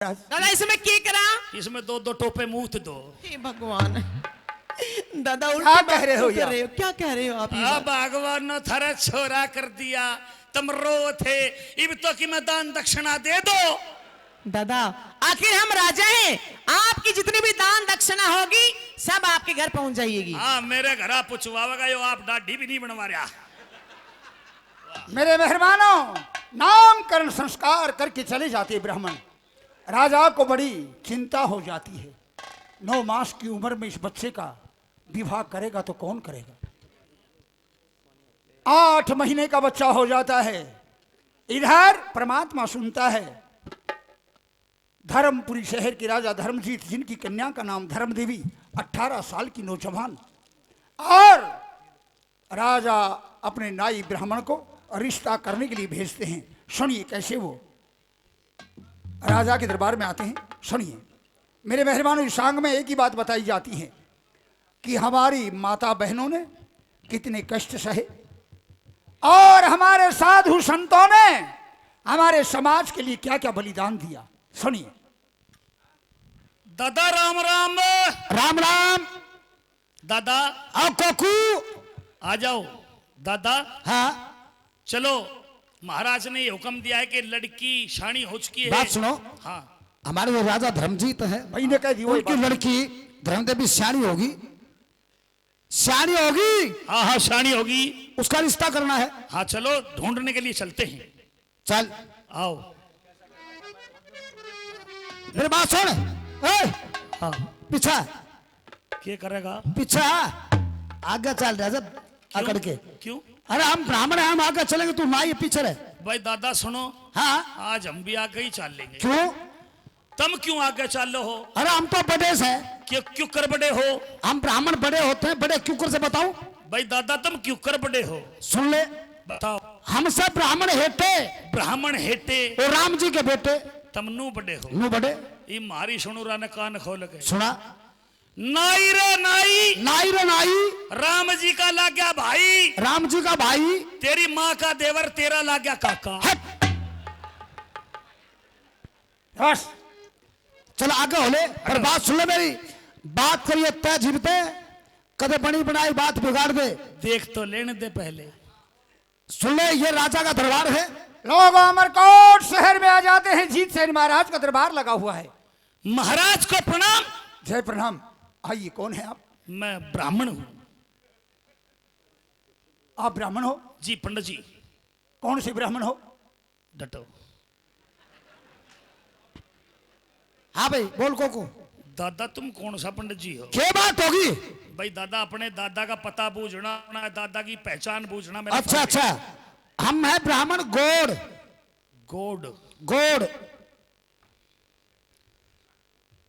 दादा इसमें क्या करा? इसमें दो दो टोपे मूत दो। हे भगवान दादा क्या कह रहे हो यार? क्या कह रहे हो आप? ये बात? भगवान ने थारा छोरा कर दिया, तुम रो थे इब तो कि मैं दान दक्षिणा दे दो। दादा आखिर हम राजा हैं, आपकी जितनी भी दान दक्षिणा होगी सब आपके घर पहुंच जाएगी। हाँ मेरे घर आप पुछवावेगा यो आप दाढ़ी भी नहीं बनवा रहा। मेरे मेहरबानों, नामकरण संस्कार करके चले जाते ब्राह्मण। राजा को बड़ी चिंता हो जाती है। 9 मास की उम्र में इस बच्चे का विवाह करेगा तो कौन करेगा। 8 महीने का बच्चा हो जाता है। इधर परमात्मा सुनता है। धर्मपुरी शहर के राजा धर्मजीत, जिनकी कन्या का नाम धर्मदेवी, 18 साल की नौजवान, और राजा अपने नाई ब्राह्मण को रिश्ता करने के लिए भेजते हैं। सुनिए कैसे वो राजा के दरबार में आते हैं। सुनिए मेरे मेहरबानों, इस सांग में एक ही बात बताई जाती है कि हमारी माता बहनों ने कितने कष्ट सहे और हमारे साधु संतों ने हमारे समाज के लिए क्या क्या बलिदान दिया। सुनिए। दादा राम राम। राम राम। दादा आओ कोकू। आ जाओ दादा। हाँ चलो, महाराज ने ये हुक्म दिया है कि लड़की शानी हो चुकी है। बात सुनो। हाँ हमारे जो राजा धर्मजीत है, भाई ने कह दी वही उनकी बात। लड़की धर्मदेवी श्याणी होगी, श्याणी होगी, हाँ हाँ शानी होगी। उसका रिश्ता करना है। हाँ चलो ढूंढने के लिए चलते हैं। चल आओ। मेरी बात सुन। ए, हाँ पीछा क्या करेगा? पीछा आगे चल राजा अकड़ के। क्यों? अरे हम ब्राह्मण हैं, हम आगे चलेंगे, तू माई पीछे रहे। भाई दादा सुनो, हाँ आज हम भी आगे ही चल लेंगे। क्यों? तुम क्यों आगे चल लो हो? अरे हम तो बड़े से, क्यों क्यों कर बड़े हो? हम ब्राह्मण बड़े होते हैं। बड़े क्यों कर से बताऊं? भाई दादा तुम क्यों कर बड़े हो? सुन ले, बताओ। हम सब ब्राह्मण हेटे ब्राह्मण हेटे और राम जी के बेटे तुम नू बड़े हो। नु बड़े। ये मारी सुनुरा ने कान खोल के सुना। नाई रे नाई, नाई रे नाई, राम जी का लाग्या भाई, राम जी का भाई, तेरी माँ का देवर, तेरा लाग्या काका। हट। बस चल आगे होले, पर बात सुन ले मेरी। बात करिए तय जीवते, कदे बनी बनाई बात बिगाड़ दे। देख तो लेने दे पहले। सुन ले, ये राजा का दरबार है। लोग अमरकोट शहर में आ जाते हैं। जीत सेन महाराज का दरबार लगा हुआ है। महाराज को प्रणाम। जय प्रणाम। आइए, कौन है आप? मैं ब्राह्मण हूँ। आप ब्राह्मण हो? जी पंडित जी। कौन से ब्राह्मण हो? डटो। हाँ भाई बोल कोको। दादा तुम कौन सा पंडित जी हो? क्या बात होगी? भाई दादा अपने दादा का पता पूछना, अपना दादा की पहचान पूछना मेरा अच्छा फर्ज है। अच्छा, हम है ब्राह्मण गोड़। गोड। गोड़।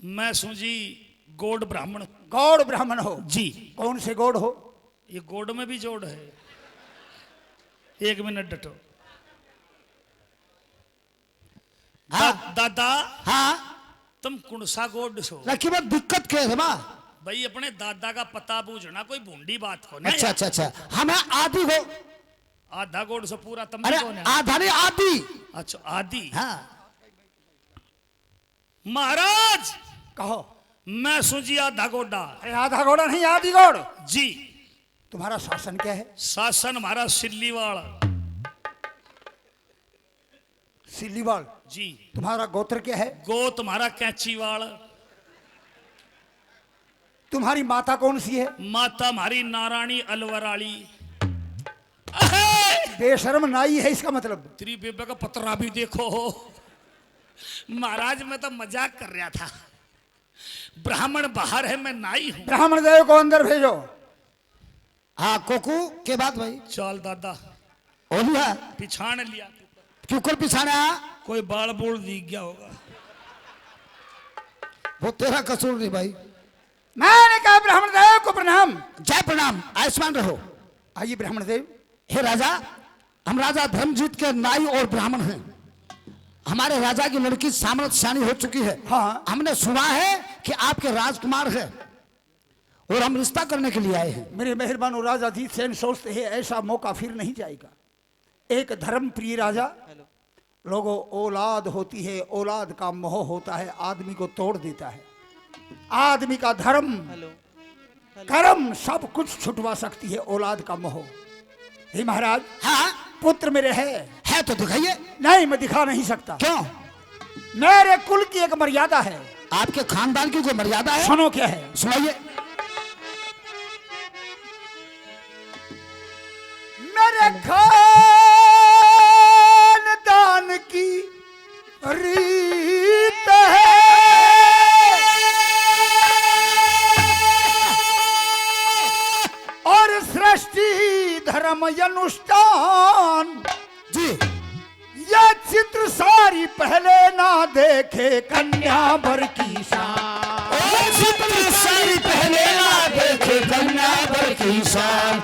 मैं सूजी गोड ब्राह्मण। गौड़ ब्राह्मण हो? जी। कौन से गौड़ हो? ये गोड में भी जोड़ है। एक मिनट डटो। हाँ दादा हाँ, तुम कुणसा गोड सो? लकी बात दिक्कत क्या है बा? भाई अपने दादा का पता पूछना कोई भूंडी बात हो ना। अच्छा अच्छा अच्छा, हम है आदि हो। आधा गोड से पूरा तुम अरे कौन है? आधा नहीं आदि। अच्छा आदि। हाँ महाराज कहो। मैं सूजी आधा गोडा। अरे आधा घोड़ा नहीं, आदि गौड़। जी। तुम्हारा शासन क्या है? शासन हमारा सिल्लीवाड़। सिल्लीवाल। जी। तुम्हारा गोत्र क्या है? गो तुम्हारा कैंचीवाड़। तुम्हारी माता कौन सी है? माता हमारी नारायणी अलवराली। बेशर्म नाई है इसका मतलब। तेरी बेबे का पतरा भी देखो हो। महाराज मैं तो मजाक कर रहा था। ब्राह्मण बाहर है, मैं नाई हूं। ब्राह्मण देव को अंदर भेजो। हाँ कोकू के बात भाई? चल दादा होली है। पिछाड़ लिया। क्यों कर पिछाने आया? कोई बाल बोल दिख गया होगा। वो तेरा कसूर नहीं भाई। मैंने कहा ब्राह्मण देव को प्रणाम। जय प्रणाम, आयुष्मान रहो। आइए ब्राह्मण देव। हे राजा, हम राजा धर्मजीत के नाई और ब्राह्मण हैं। हमारे राजा की लड़की सामरत शानी हो चुकी है। हाँ। हमने सुना है कि आपके राजकुमार है और हम रिश्ता करने के लिए आए हैं। मेरे मेहरबान राजा जीत सेन सोचते हैं ऐसा मौका फिर नहीं जाएगा। एक धर्म प्रिय राजा लोगों, औलाद होती है, औलाद का मोह होता है, आदमी को तोड़ देता है। आदमी का धर्म कर्म सब कुछ छुटवा सकती है औलाद का मोह। हे महाराज, हाँ पुत्र मेरे है तो दिखाइए। नहीं, मैं दिखा नहीं सकता। क्यों? मेरे कुल की एक मर्यादा है। आपके खानदान की कोई मर्यादा है? सुनो क्या है, सुनाइए। मेरे खानदान की रीत है, और सृष्टि धर्म अनुष्ठान जी, ये चित्र सारी पहले ना देखे कन्या बर की शान। चित्र सारी पहले ना देखे कन्या बर की शान।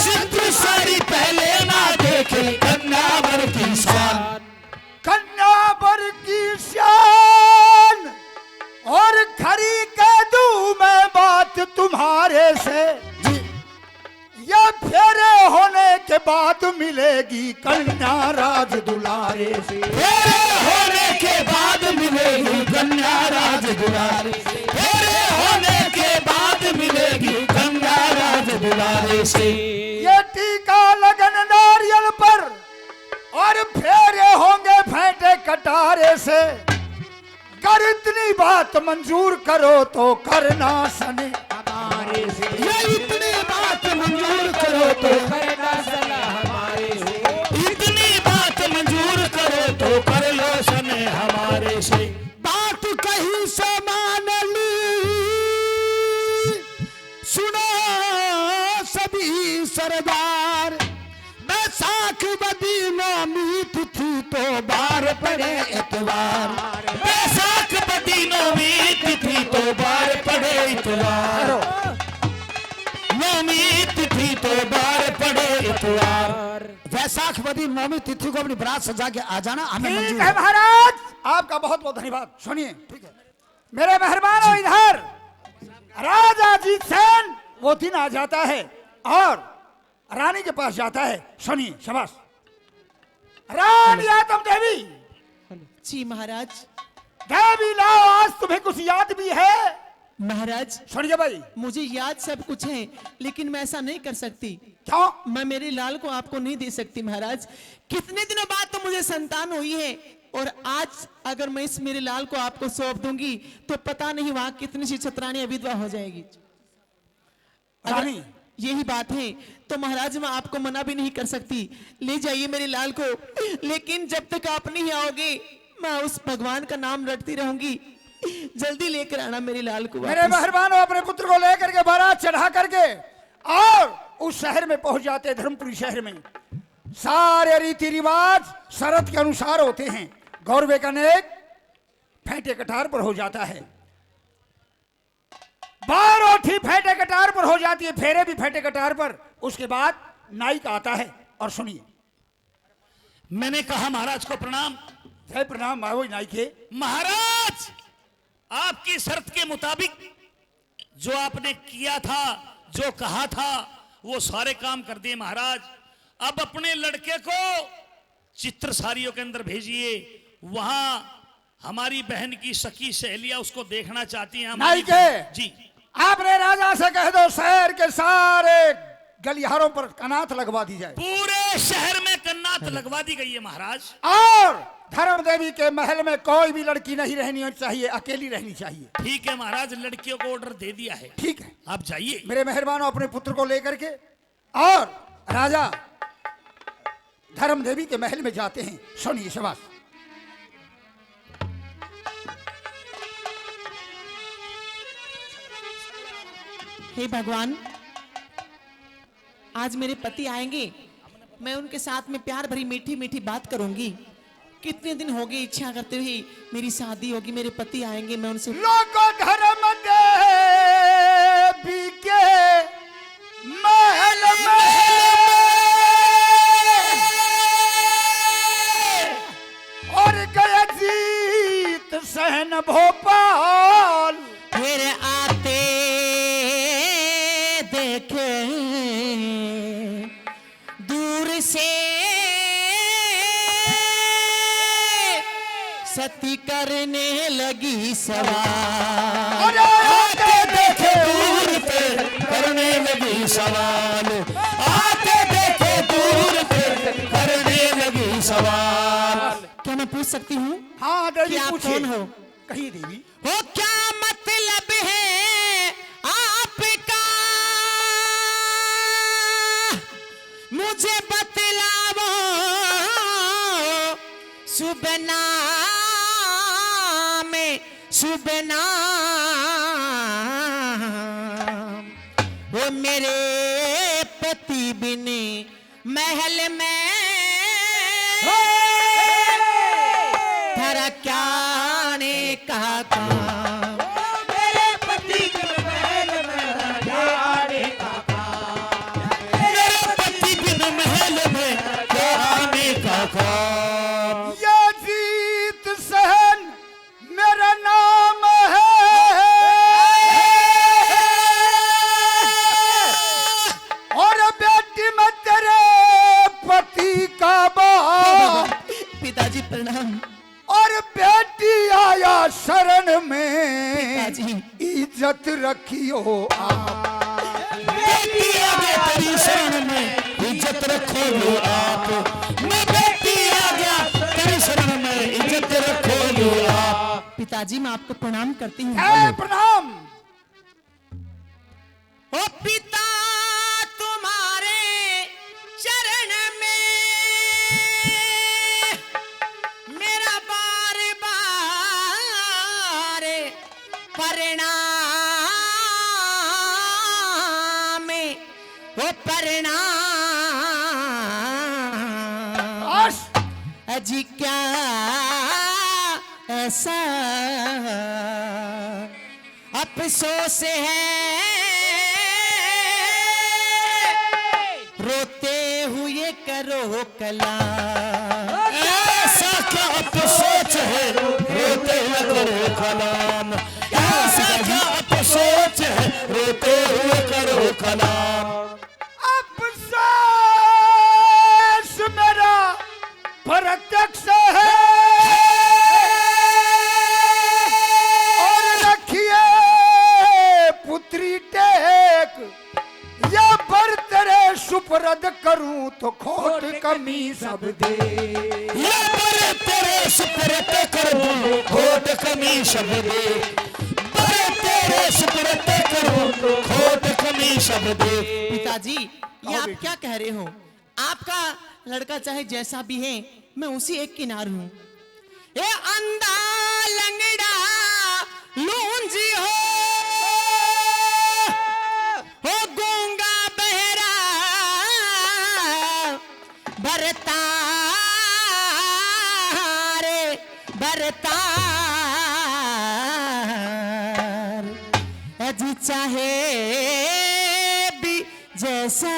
चित्र सारी पहले ना देखे कन्या बर की शान। कन्या बर की शान, और खरी कह दूं मैं बात तुम्हारे से, ये फेरे होने के बाद मिलेगी कन्या राज दुलारे से। फेरे होने के बाद मिलेगी कन्या राज दुलारे से। फेरे होने के बाद मिलेगी कन्या राज दुलारे से। ये टीका लगन नारियल पर, और फेरे होंगे फेंटे कटारे से। कर इतनी बात मंजूर करो तो करना सने हमारे से। ये इतनी बात मंजूर करो तो करना सने हमारे से। इतनी बात मंजूर करो तो कर लो सने हमारे से। बात कहीं से मान ली, सुनो सभी सरदार। बैसाख बदी नौमी तिथि तो बार पड़े इतवार। बैसाख बदी नौमी तिथि तो बार पड़े इतवार। नौमी तिथि तो बार पड़े इतवार। वैसाख बदी नौमी तिथि को अपनी बारात सजा के आ जाना, हमें ठीक मंजूर है है। महाराज, आपका बहुत बहुत धन्यवाद। सुनिए, ठीक है मेरे मेहरबानों, इधर राजा जीत सेन वो दिन आ जाता है और रानी के पास जाता है। सुनिए, शाबाश। रानी आतम देवी, जी महाराज। देवी लाओ, आज तुम्हें कुछ याद भी है। महाराज, सुनिए भाई। मुझे याद सब कुछ है, लेकिन मैं ऐसा नहीं कर सकती। क्यों? मैं मेरे लाल को आपको नहीं दे सकती महाराज। कितने दिनों बाद तो मुझे संतान हुई है, और आज अगर मैं इस मेरे लाल को आपको सौंप दूंगी तो पता नहीं वहां कितनी सी छतरानी अविधवा हो जाएगी। अगर रानी, यही बात है तो महाराज मैं आपको मना भी नहीं कर सकती। ले जाइए मेरे लाल को, लेकिन जब तक आप नहीं आओगे मैं उस भगवान का नाम रटती रहूंगी। जल्दी लेकर आना मेरे लाल को मेरे वापस। मेहरबानों, अपने पुत्र को लेकर के बारात चढ़ा करके और उस शहर में पहुंच जाते, धर्मपुरी शहर में। सारे रीति रिवाज शरत के अनुसार होते हैं। गौरवे का नेक फेंटे कटार पर हो जाता है, बारोठी फेंटे कटार पर हो जाती है, फेरे भी फेंटे कटार पर। उसके बाद नाई का आता है। और सुनिए, मैंने कहा महाराज को प्रणाम। जय प्रणाम। आओ नाई के। महाराज, आपकी शर्त के मुताबिक जो आपने किया था, जो कहा था, वो सारे काम कर दिए महाराज। अब अपने लड़के को चित्रसारियों के अंदर भेजिए। वहां हमारी बहन की सखी सहेलियां उसको देखना चाहती हैं। नाई के, जी, आपने राजा से कह दो शहर के सारे गलियारों पर कनात लगवा दी जाए। पूरे शहर में कन्नात लगवा दी गई है महाराज। और धर्म देवी के महल में कोई भी लड़की नहीं रहनी चाहिए, अकेली रहनी चाहिए। ठीक है महाराज, लड़कियों को ऑर्डर दे दिया है। ठीक है, आप जाइए। मेरे मेहरबानों, अपने पुत्र को लेकर के और राजा धर्म देवी के महल में जाते हैं। सुनिए, शाबाश। हे भगवान, आज मेरे पति आएंगे, मैं उनके साथ में प्यार भरी मीठी मीठी बात करूंगी। कितने दिन हो गए इच्छा करते हुए मेरी शादी होगी, मेरे पति आएंगे, मैं उनसे लोगों धर्म देवी के महल में और गया जीत सहन भोपाल। फिर आते देखे दूर से करने लगी सवाल। अरे आके देखे दूर पे करने लगी सवाल, आके देखे दूर पे करने लगी सवाल। क्या मैं पूछ सकती हूँ हाँ कि देवी आप पूछिए। कौन हो? कहिए देवी। हो क्या मतलब है आपका, मुझे बतलाओ शुभ नाम शुभ नाम। वो मेरे पति बिन महल में धरा क्या ने कहा काम। मेरे पति बिन महल में क्या आने का काम, मेरे पति बिन महल में क्या आने का काम। ये जीत सहन मेरा नाम है, और बेटी मैं तेरे पति का बाप, पिताजी प्रणाम। और बेटी आया शरण में, पिताजी इज्जत रखियो आप। बेटी आगे तेरी शरण में इज्जत रखोगे आप, मैं बेटी आ गया तेरी शरण में इज्जत रखोगे आप। पिताजी मैं आपको प्रणाम करती हूँ। है प्रणाम। ओ पिता तुम्हारे चरण में मेरा बार बार परिणाम, ओ परिणाम। आश अजी क्या ऐसा अफसोस है, रोते हुए करो कला। ऐसा क्या अफसोस है रोते हुए करो कलाम, ऐसा क्या अफसोस है रोते हुए करो कलाम। अफसोस मेरा प्रत्यक्ष है, और रखिए पुत्री टेक, या पर तेरे सुपरद करूं तो खोट कमी सब दे। ये बड़े तेरे सुपुर्द करूं खोट कमी सब दे, बड़े तेरे सुपुर्द करूं खोट कमी सब दे। पिताजी ये आप क्या कह रहे हो? आपका लड़का चाहे जैसा भी है, मैं उसी एक किनार हूँ। ये अंधा लंगड़ा लूंजी हो गूंगा बहरा भरता रे भरता अजी चाहे भी जैसा